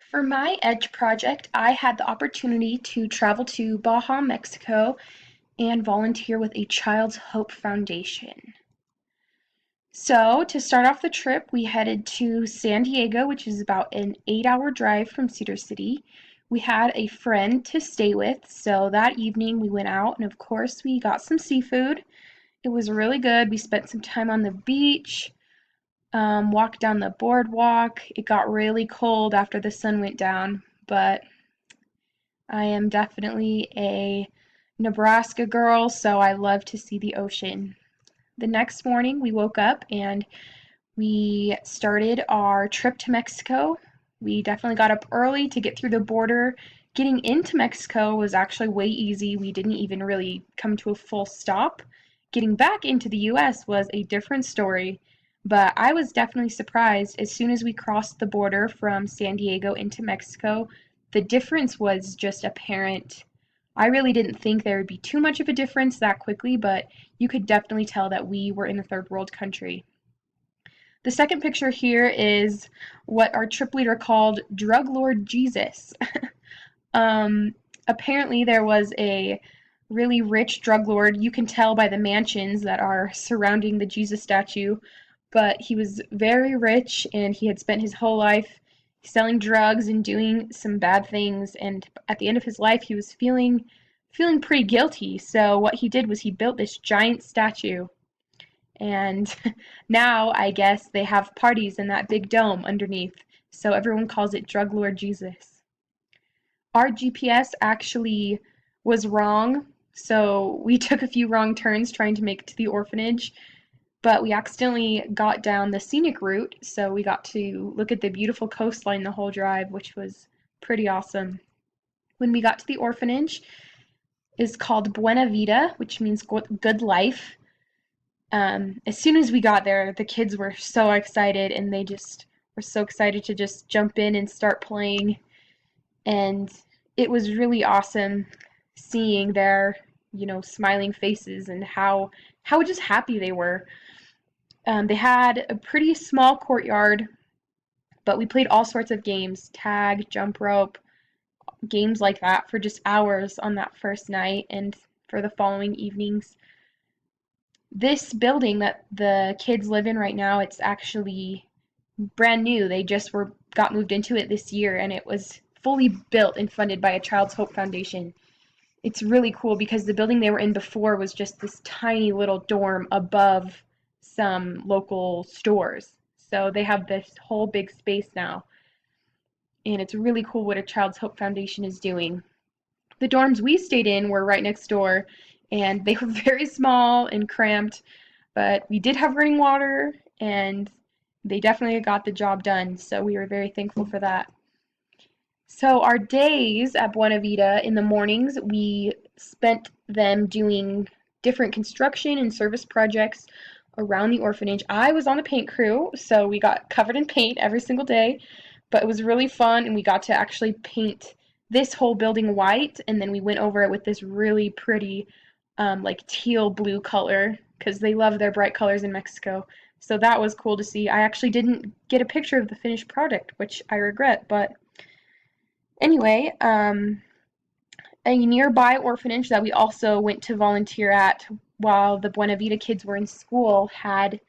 For my Edge project, I had the opportunity to travel to Baja, Mexico, and volunteer with a Child's Hope Foundation. So, to start off the trip, we headed to San Diego, which is about an 8-hour drive from Cedar City. We had a friend to stay with, so that evening we went out and, of course, we got some seafood. It was really good. We spent some time on the beach, walked down the boardwalk. It got really cold after the sun went down, but I am definitely a Nebraska girl, so I love to see the ocean. The next morning, we woke up and we started our trip to Mexico. We definitely got up early to get through the border. Getting into Mexico was actually way easy. We didn't even really come to a full stop. Getting back into the US was a different story, but I was definitely surprised as soon as we crossed the border from San Diego into Mexico. The difference was just apparent. I really didn't think there would be too much of a difference that quickly, but you could definitely tell that we were in a third world country. The second picture here is what our trip leader called Drug Lord Jesus. um, Apparently, there was a really rich drug lord. You can tell by the mansions that are surrounding the Jesus statue, but he was very rich and he had spent his whole life selling drugs and doing some bad things. And at the end of his life, he was feeling pretty guilty. So what he did was he built this giant statue, and now I guess they have parties in that big dome underneath. So everyone calls it Drug Lord Jesus. Our GPS actually was wrong, so we took a few wrong turns trying to make it to the orphanage, but we accidentally got down the scenic route, so we got to look at the beautiful coastline the whole drive, which was pretty awesome. When we got to the orphanage, it's called Buena Vida, which means good life. As soon as we got there, the kids were so excited and they just were so excited to just jump in and start playing. And it was really awesome seeing their, smiling faces and how just happy they were. They had a pretty small courtyard, but we played all sorts of games, tag, jump rope, games like that for just hours on that first night and for the following evenings. This building that the kids live in right now, it's actually brand new. They just got moved into it this year, and it was fully built and funded by a Child's Hope Foundation. It's really cool because the building they were in before was just this tiny little dorm above some local stores. So they have this whole big space now, and it's really cool what a Child's Hope Foundation is doing. The dorms we stayed in were right next door, and they were very small and cramped, but we did have running water, and they definitely got the job done, so we were very thankful for that. So our days at Buena Vida, in the mornings, we spent them doing different construction and service projects around the orphanage. I was on the paint crew, so we got covered in paint every single day, but it was really fun, and we got to actually paint this whole building white, and then we went over it with this really pretty like teal blue color because they love their bright colors in Mexico. So that was cool to see. I actually didn't get a picture of the finished product, which I regret, but anyway, a nearby orphanage that we also went to volunteer at while the Buena Vida kids were in school had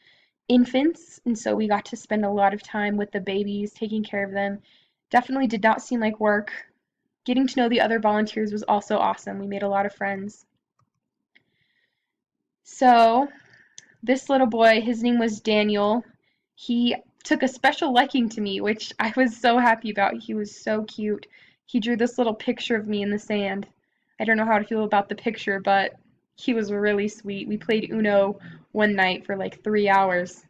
infants, and so we got to spend a lot of time with the babies, taking care of them. Definitely did not seem like work. Getting to know the other volunteers was also awesome. We made a lot of friends. So, this little boy, his name was Daniel. He took a special liking to me, which I was so happy about. He was so cute. He drew this little picture of me in the sand. I don't know how to feel about the picture, but he was really sweet. We played Uno one night for like 3 hours.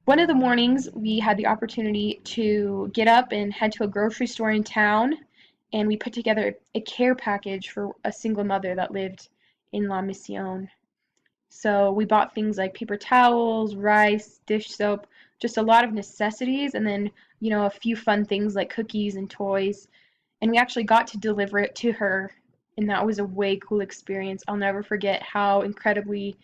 One of the mornings, we had the opportunity to get up and head to a grocery store in town, and we put together a care package for a single mother that lived in La Misión. So we bought things like paper towels, rice, dish soap, just a lot of necessities, and then, a few fun things like cookies and toys. And we actually got to deliver it to her, and that was a way cool experience. I'll never forget how incredibly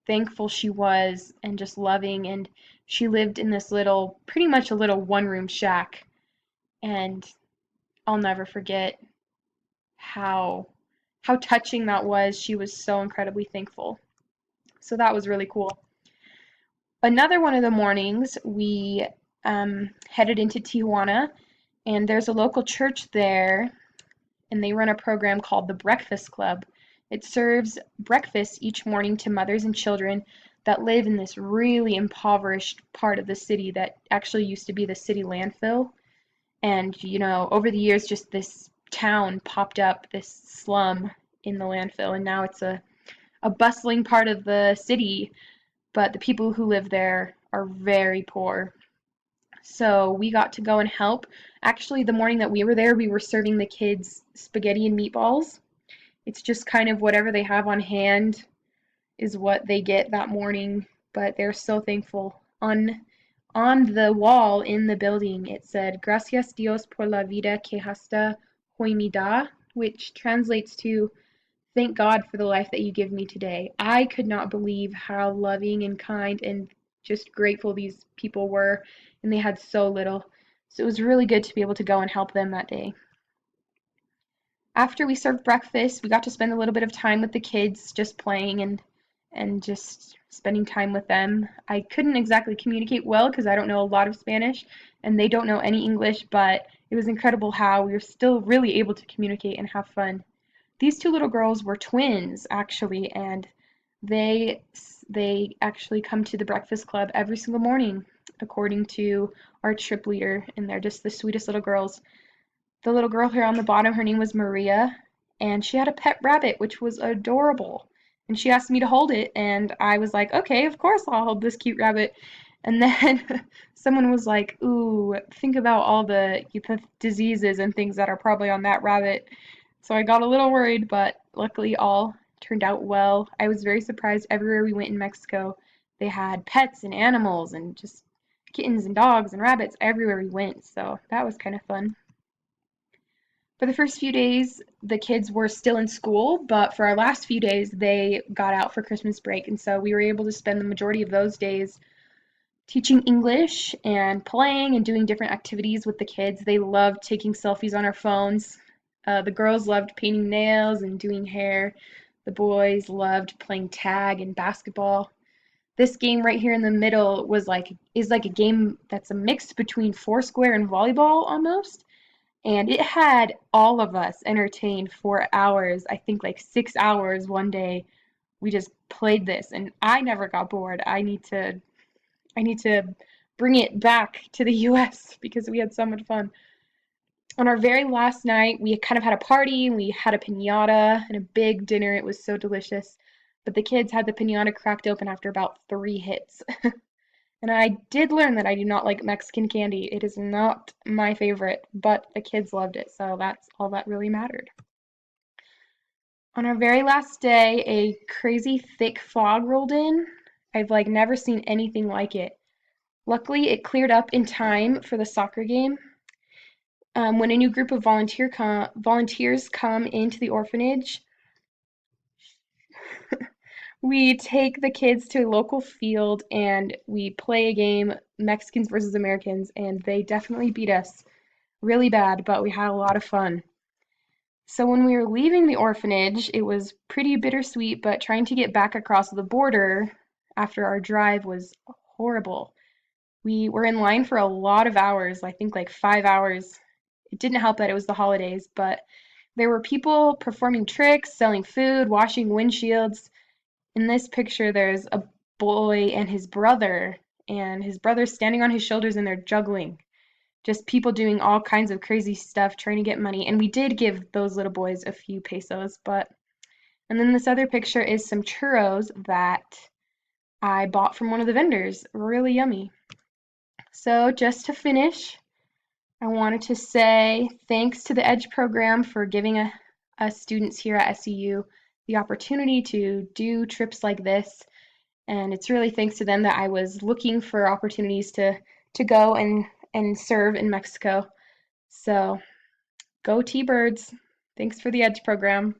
thankful she was and just loving. And she lived in this little, pretty much a little one-room shack. and I'll never forget how touching that was. She was so incredibly thankful. So that was really cool. Another one of the mornings, we headed into Tijuana, and there's a local church there, and they run a program called the Breakfast Club. It serves breakfast each morning to mothers and children that live in this really impoverished part of the city that actually used to be the city landfill. And, over the years, just this town popped up, this slum in the landfill, and now it's a bustling part of the city, but the people who live there are very poor. So we got to go and help. Actually, the morning that we were there, we were serving the kids spaghetti and meatballs. It's just kind of whatever they have on hand is what they get that morning, but they're so thankful. On the wall in the building, it said, Gracias Dios por la vida que hasta hoy me da, which translates to, thank God for the life that you give me today. I could not believe how loving and kind and just grateful these people were, and they had so little. So it was really good to be able to go and help them that day. After we served breakfast, we got to spend a little bit of time with the kids, just playing and just spending time with them. I couldn't exactly communicate well because I don't know a lot of Spanish and they don't know any English, but it was incredible how we were still really able to communicate and have fun. These two little girls were twins, actually, and they actually come to the Breakfast Club every single morning, according to our trip leader, and they're just the sweetest little girls. The little girl here on the bottom, her name was Maria, and she had a pet rabbit, which was adorable. And she asked me to hold it, and I was like, okay, of course I'll hold this cute rabbit. And then someone was like, ooh, think about all the diseases and things that are probably on that rabbit. So I got a little worried, but luckily all turned out well. I was very surprised everywhere we went in Mexico. They had pets and animals and just kittens and dogs and rabbits everywhere we went. So that was kind of fun. For the first few days, the kids were still in school, but for our last few days, they got out for Christmas break. And so we were able to spend the majority of those days teaching English and playing and doing different activities with the kids. They loved taking selfies on our phones. The girls loved painting nails and doing hair. The boys loved playing tag and basketball. This game right here in the middle is like a game that's a mix between Foursquare and volleyball almost. And it had all of us entertained for hours. I think like 6 hours one day. We just played this and I never got bored. I need to bring it back to the US because we had so much fun. On our very last night, we kind of had a party. We had a piñata and a big dinner. It was so delicious. But the kids had the piñata cracked open after about 3 hits. And I did learn that I do not like Mexican candy. It is not my favorite, but the kids loved it, so that's all that really mattered. On our very last day, a crazy thick fog rolled in. I've never seen anything like it. Luckily, it cleared up in time for the soccer game. When a new group of volunteers come into the orphanage, we take the kids to a local field and we play a game, Mexicans versus Americans, and they definitely beat us really bad, but we had a lot of fun. So when we were leaving the orphanage, it was pretty bittersweet, but trying to get back across the border after our drive was horrible. We were in line for a lot of hours, I think like 5 hours. It didn't help that it was the holidays, but there were people performing tricks, selling food, washing windshields. In this picture, there's a boy and his brother's standing on his shoulders and they're juggling. Just people doing all kinds of crazy stuff, trying to get money. And we did give those little boys a few pesos, but. And then this other picture is some churros that I bought from one of the vendors. Really yummy. So just to finish, I wanted to say thanks to the EDGE program for giving us students here at SEU the opportunity to do trips like this. And it's really thanks to them that I was looking for opportunities to go and serve in Mexico. So go T-Birds. Thanks for the EDGE program.